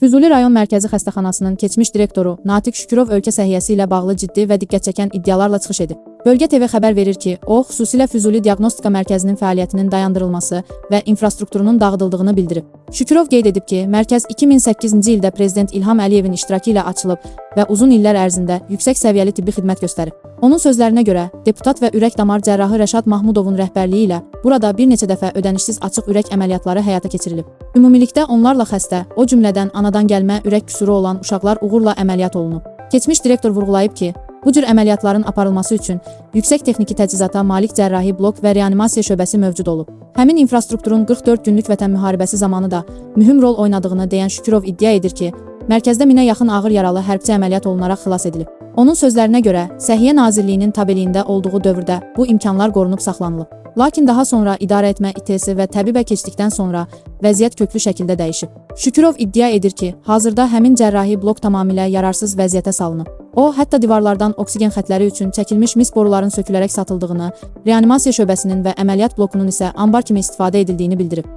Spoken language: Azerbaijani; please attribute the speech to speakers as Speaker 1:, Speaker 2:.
Speaker 1: Füzuli rayon mərkəzi xəstəxanasının keçmiş direktoru Natiq Şükürov ölkə səhiyyəsi ilə bağlı ciddi və diqqət çəkən iddialarla çıxış edib. Bölgə TV xəbər verir ki, o, xüsusilə Füzuli Diaqnostika Mərkəzinin fəaliyyətinin dayandırılması və infrastrukturunun dağıdıldığını bildirib. Şükürov qeyd edib ki, mərkəz 2008-ci ildə Prezident İlham Əliyevin iştirakı ilə açılıb və uzun illər ərzində yüksək səviyyəli tibbi xidmət göstərib. Onun sözlərinə görə, deputat və ürək-damar cərrahı Rəşad Mahmudovun rəhbərliyi ilə burada bir neçə dəfə ödənişsiz açıq ürək əməliyyatları həyata keçirilib. Ümumilikdə onlarla xəstə, o cümlədən anadan gəlmə ürək qüsuru olan uşaqlar uğurla əməliyyat olunub. Keçmiş direktor vurğulayıb ki, bu cür əməliyyatların aparılması üçün yüksək texniki təchizata malik cərrahi blok və reanimasiya şöbəsi mövcud olub. Həmin infrastrukturun 44 günlük vətən müharibəsi zamanı da mühüm rol oynadığını deyən Şükürov iddia edir ki, mərkəzdə 1000-ə yaxın ağır yaralı hərbçi əməliyyat olunaraq xilas edilib. Onun sözlərinə görə, Səhiyyə Nazirliyinin tabeliyində olduğu dövrdə bu imkanlar qorunub saxlanılıb. Lakin daha sonra idarə etmə İTS və təbibə keçdikdən sonra vəziyyət köklü şəkildə dəyişib. Şükürov iddia edir ki, hazırda həmin cərrahi blok tamamilə yararsız vəziyyətə salınıb. O, hətta divarlardan oksigen xətləri üçün çəkilmiş mis boruların sökülərək satıldığını, reanimasiya şöbəsinin və əməliyyat blokunun isə ambar kimi istifadə edildiyini bildirib.